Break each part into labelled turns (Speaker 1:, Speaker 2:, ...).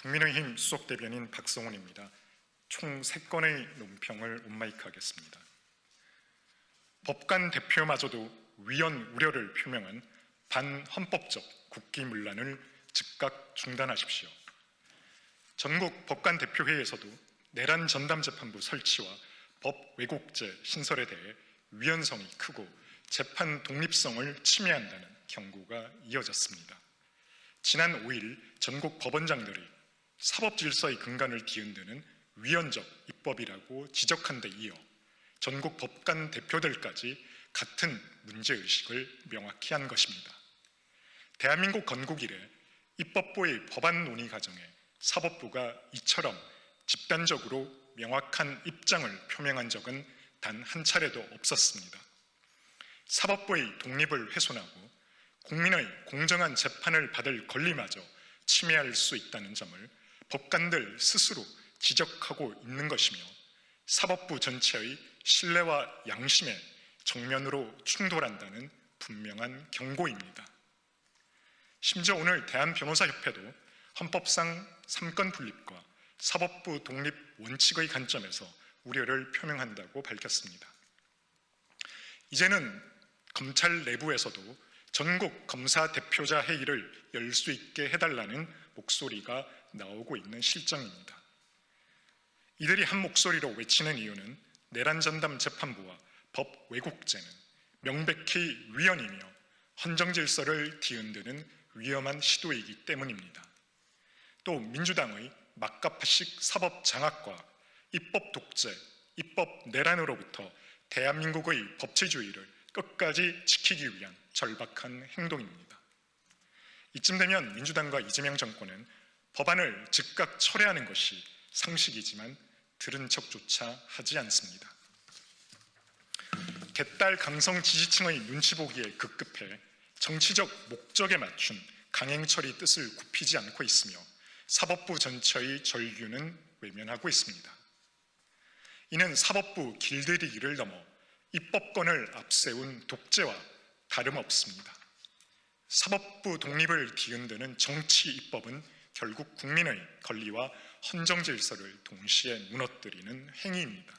Speaker 1: 국민의힘 수석대변인 박성훈입니다. 총 3건의 논평을 온마이크하겠습니다. 법관 대표마저도 위헌 우려를 표명한 반헌법적 국기문란을 즉각 중단하십시오. 전국 법관 대표회에서도 내란 전담재판부 설치와 법 왜곡죄 신설에 대해 위헌성이 크고 재판 독립성을 침해한다는 경고가 이어졌습니다. 지난 5일 전국 법원장들이 사법질서의 근간을 뒤흔드는 위헌적 입법이라고 지적한 데 이어 전국 법관 대표들까지 같은 문제의식을 명확히 한 것입니다. 대한민국 건국 이래 입법부의 법안 논의 과정에 사법부가 이처럼 집단적으로 명확한 입장을 표명한 적은 단 한 차례도 없었습니다. 사법부의 독립을 훼손하고 국민의 공정한 재판을 받을 권리마저 침해할 수 있다는 점을 법관들 스스로 지적하고 있는 것이며 사법부 전체의 신뢰와 양심에 정면으로 충돌한다는 분명한 경고입니다. 심지어 오늘 대한변호사협회도 헌법상 삼권 분립과 사법부 독립 원칙의 관점에서 우려를 표명한다고 밝혔습니다. 이제는 검찰 내부에서도 전국 검사 대표자 회의를 열 수 있게 해달라는 목소리가 나오고 있는 실정입니다. 이들이 한 목소리로 외치는 이유는 내란 전담 재판부와 법 왜곡죄는 명백히 위헌이며 헌정 질서를 뒤흔드는 위험한 시도이기 때문입니다. 또 민주당의 막가파식 사법 장악과 입법 독재, 입법 내란으로부터 대한민국의 법치주의를 끝까지 지키기 위한 절박한 행동입니다. 이쯤 되면 민주당과 이재명 정권은 법안을 즉각 철회하는 것이 상식이지만 들은 척조차 하지 않습니다. 개딸 강성 지지층의 눈치 보기에 급급해 정치적 목적에 맞춘 강행처리 뜻을 굽히지 않고 있으며 사법부 전체의 절규는 외면하고 있습니다. 이는 사법부 길들이기를 넘어 입법권을 앞세운 독재와 다름없습니다. 사법부 독립을 뒤흔드는 정치 입법은 결국 국민의 권리와 헌정 질서를 동시에 무너뜨리는 행위입니다.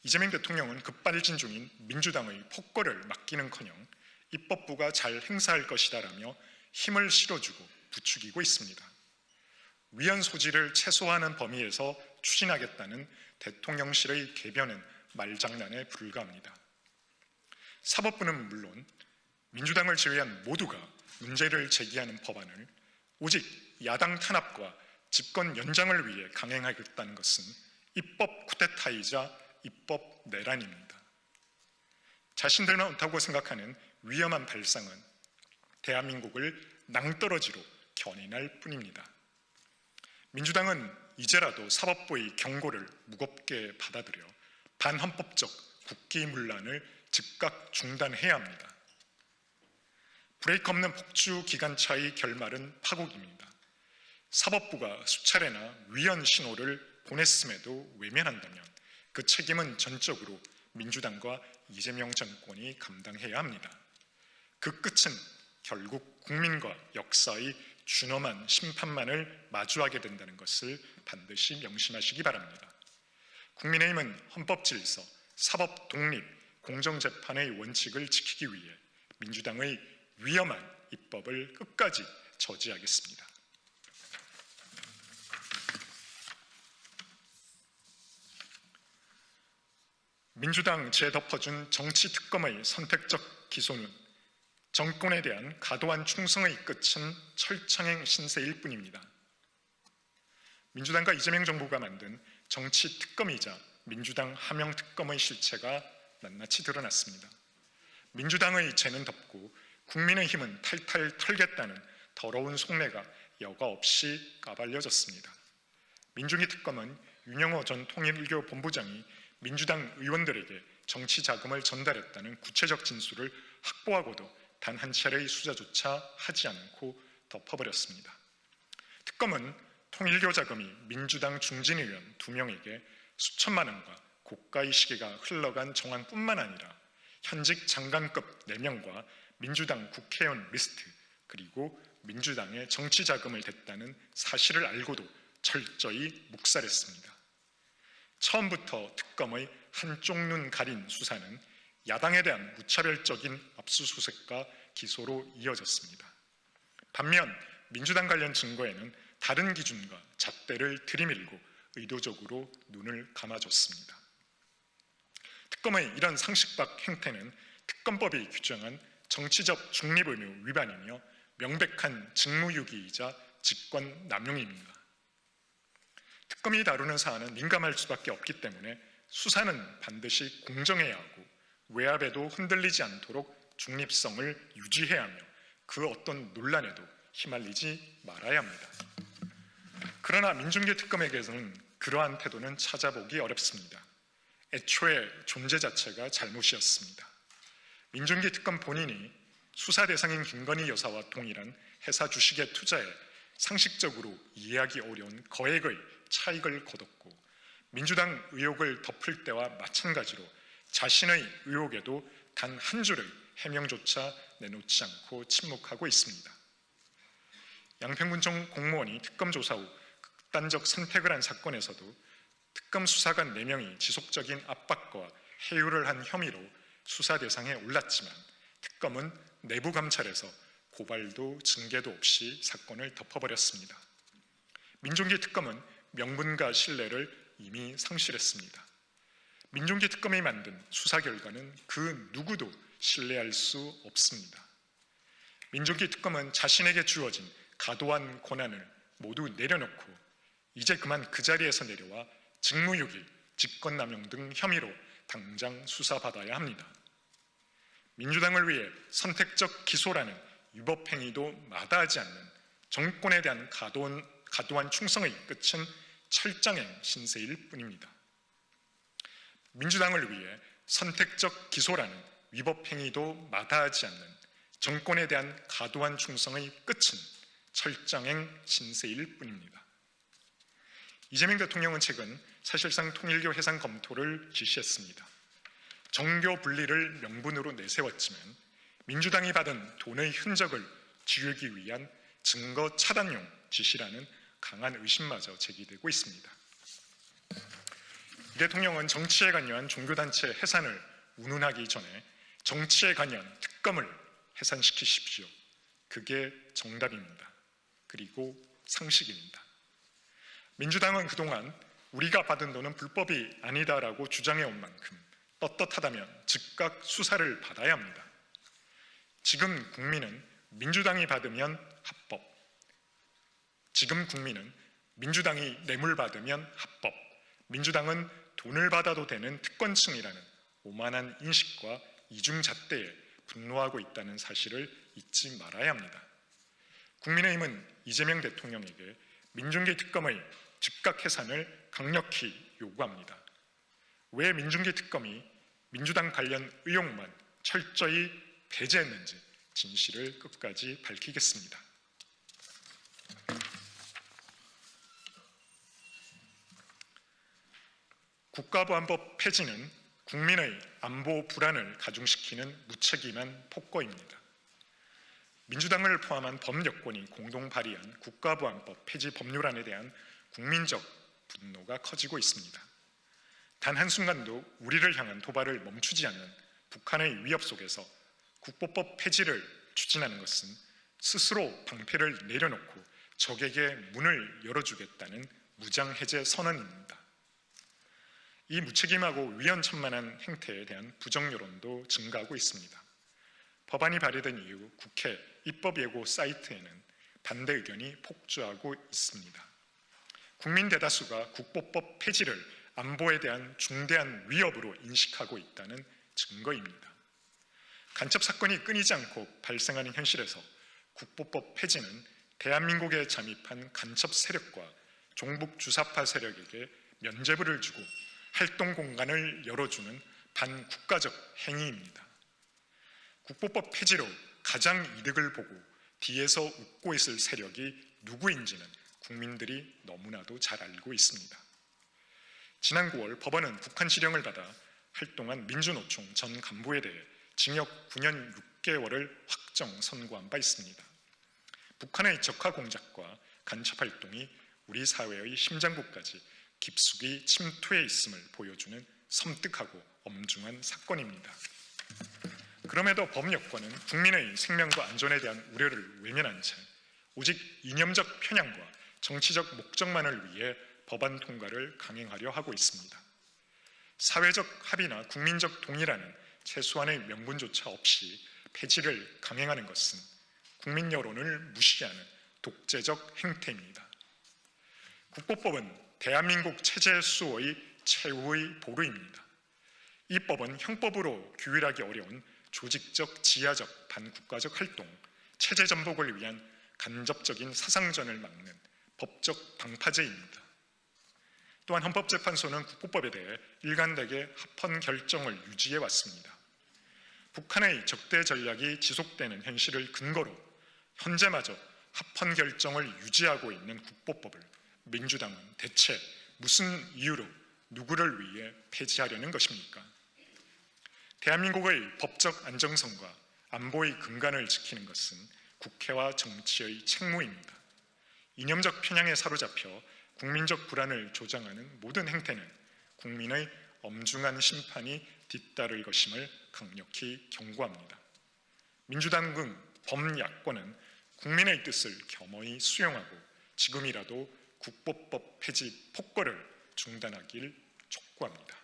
Speaker 1: 이재명 대통령은 급발진 중인 민주당의 폭거를 막기는커녕 입법부가 잘 행사할 것이다라며 힘을 실어주고 부추기고 있습니다. 위헌 소지를 최소화하는 범위에서 추진하겠다는 대통령실의 개변은 말장난에 불과합니다. 사법부는 물론 민주당을 제외한 모두가 문제를 제기하는 법안을 오직 야당 탄압과 집권 연장을 위해 강행하겠다는 것은 입법 쿠데타이자 입법 내란입니다. 자신들만 옳다고 생각하는 위험한 발상은 대한민국을 낭떠러지로 견인할 뿐입니다. 민주당은 이제라도 사법부의 경고를 무겁게 받아들여 반헌법적 국기문란을 즉각 중단해야 합니다. 브레이크 없는 폭주 기관차의 결말은 파국입니다. 사법부가 수차례나 위헌 신호를 보냈음에도 외면한다면 그 책임은 전적으로 민주당과 이재명 정권이 감당해야 합니다. 그 끝은 결국 국민과 역사의 준엄한 심판만을 마주하게 된다는 것을 반드시 명심하시기 바랍니다. 국민의힘은 헌법 질서, 사법 독립, 공정재판의 원칙을 지키기 위해 민주당의 위험한 입법을 끝까지 저지하겠습니다. 민주당 재덮어준 정치특검의 선택적 기소는 정권에 대한 과도한 충성의 끝은 철창행 신세일 뿐입니다. 민주당과 이재명 정부가 만든 정치특검이자 민주당 하명특검의 실체가 낱낱이 드러났습니다. 민주당의 죄는 덮고 국민의힘은 탈탈 털겠다는 더러운 속내가 여과 없이 까발려졌습니다. 민중위 특검은 윤영호 전 통일교 본부장이 민주당 의원들에게 정치 자금을 전달했다는 구체적 진술을 확보하고도 단 한 차례의 수사조차 하지 않고 덮어버렸습니다. 특검은 통일교 자금이 민주당 중진 의원 2명에게 수천만 원과 고가의 시계가 흘러간 정황뿐만 아니라 현직 장관급 4명과 민주당 국회의원 리스트 그리고 민주당의 정치 자금을 댔다는 사실을 알고도 철저히 묵살했습니다. 처음부터 특검의 한쪽 눈 가린 수사는 야당에 대한 무차별적인 압수수색과 기소로 이어졌습니다. 반면 민주당 관련 증거에는 다른 기준과 잣대를 들이밀고 의도적으로 눈을 감아줬습니다. 특검의 이런 상식박 행태는 특검법이 규정한 정치적 중립 의무 위반이며 명백한 직무유기이자 직권 남용입니다. 특검이 다루는 사안은 민감할 수밖에 없기 때문에 수사는 반드시 공정해야 하고 외압에도 흔들리지 않도록 중립성을 유지해야 하며 그 어떤 논란에도 휘말리지 말아야 합니다. 그러나 민중기 특검에게서는 그러한 태도는 찾아보기 어렵습니다. 애초에 존재 자체가 잘못이었습니다. 민중기 특검 본인이 수사 대상인 김건희 여사와 동일한 회사 주식의 투자에 상식적으로 이해하기 어려운 거액의 차익을 거뒀고 민주당 의혹을 덮을 때와 마찬가지로 자신의 의혹에도 단 한 줄의 해명조차 내놓지 않고 침묵하고 있습니다. 양평군청 공무원이 특검 조사 후 극단적 선택을 한 사건에서도 특검 수사관 4명이 지속적인 압박과 해유를 한 혐의로 수사 대상에 올랐지만 특검은 내부 감찰에서 고발도 징계도 없이 사건을 덮어버렸습니다. 민중기 특검은 명분과 신뢰를 이미 상실했습니다. 민중기 특검이 만든 수사 결과는 그 누구도 신뢰할 수 없습니다. 민중기 특검은 자신에게 주어진 과도한 권한을 모두 내려놓고 이제 그만 그 자리에서 내려와 직무유기, 직권남용 등 혐의로 당장 수사받아야 합니다. 민주당을 위해 선택적 기소라는 위법행위도 마다하지 않는 정권에 대한 과도한 충성의 끝은 철장행 신세일 뿐입니다. 민주당을 위해 선택적 기소라는 위법행위도 마다하지 않는 정권에 대한 과도한 충성의 끝은 철장행 신세일 뿐입니다. 이재명 대통령은 최근 사실상 통일교 해산 검토를 지시했습니다. 정교 분리를 명분으로 내세웠지만 민주당이 받은 돈의 흔적을 지우기 위한 증거 차단용 지시라는 강한 의심마저 제기되고 있습니다. 이 대통령은 정치에 관여한 종교단체 해산을 운운하기 전에 정치에 관여한 특검을 해산시키십시오. 그게 정답입니다. 그리고 상식입니다. 민주당은 그동안 우리가 받은 돈은 불법이 아니다라고 주장해온 만큼 떳떳하다면 즉각 수사를 받아야 합니다. 지금 국민은 민주당이 받으면 합법, 지금 국민은 민주당이 뇌물 받으면 합법, 민주당은 돈을 받아도 되는 특권층이라는 오만한 인식과 이중잣대에 분노하고 있다는 사실을 잊지 말아야 합니다. 국민의힘은 이재명 대통령에게 민중기 특검의 즉각 해산을 강력히 요구합니다. 왜 민중기 특검이 민주당 관련 의혹만 철저히 배제했는지 진실을 끝까지 밝히겠습니다. 국가보안법 폐지는 국민의 안보 불안을 가중시키는 무책임한 폭거입니다. 민주당을 포함한 범여권이 공동 발의한 국가보안법 폐지 법률안에 대한 국민적 분노가 커지고 있습니다. 단 한순간도 우리를 향한 도발을 멈추지 않는 북한의 위협 속에서 국보법 폐지를 추진하는 것은 스스로 방패를 내려놓고 적에게 문을 열어주겠다는 무장해제 선언입니다. 이 무책임하고 위헌천만한 행태에 대한 부정여론도 증가하고 있습니다. 법안이 발의된 이후 국회 입법예고 사이트에는 반대 의견이 폭주하고 있습니다. 국민 대다수가 국보법 폐지를 안보에 대한 중대한 위협으로 인식하고 있다는 증거입니다. 간첩 사건이 끊이지 않고 발생하는 현실에서 국보법 폐지는 대한민국에 잠입한 간첩 세력과 종북 주사파 세력에게 면죄부를 주고 활동 공간을 열어주는 반국가적 행위입니다. 국보법 폐지로 가장 이득을 보고 뒤에서 웃고 있을 세력이 누구인지는 국민들이 너무나도 잘 알고 있습니다. 지난 9월 법원은 북한 지령을 받아 활동한 민주노총 전 간부에 대해 징역 9년 6개월을 확정 선고한 바 있습니다. 북한의 적화 공작과 간첩 활동이 우리 사회의 심장부까지 깊숙이 침투해 있음을 보여주는 섬뜩하고 엄중한 사건입니다. 그럼에도 범여권은 국민의 생명과 안전에 대한 우려를 외면한 채 오직 이념적 편향과 정치적 목적만을 위해 법안 통과를 강행하려 하고 있습니다. 사회적 합의나 국민적 동의라는 최소한의 명분조차 없이 폐지를 강행하는 것은 국민 여론을 무시하는 독재적 행태입니다. 국보법은 대한민국 체제 수호의 최후의 보루입니다. 이 법은 형법으로 규율하기 어려운 조직적, 지하적, 반국가적 활동, 체제 전복을 위한 간접적인 사상전을 막는 법적 방파제입니다. 또한 헌법재판소는 국보법에 대해 일관되게 합헌 결정을 유지해 왔습니다. 북한의 적대 전략이 지속되는 현실을 근거로 현재마저 합헌 결정을 유지하고 있는 국보법을 민주당은 대체 무슨 이유로 누구를 위해 폐지하려는 것입니까? 대한민국의 법적 안정성과 안보의 근간을 지키는 것은 국회와 정치의 책무입니다. 이념적 편향에 사로잡혀 국민적 불안을 조장하는 모든 행태는 국민의 엄중한 심판이 뒤따를 것임을 강력히 경고합니다. 민주당 등 범야권은 국민의 뜻을 겸허히 수용하고 지금이라도 국보법 폐지 폭거를 중단하길 촉구합니다.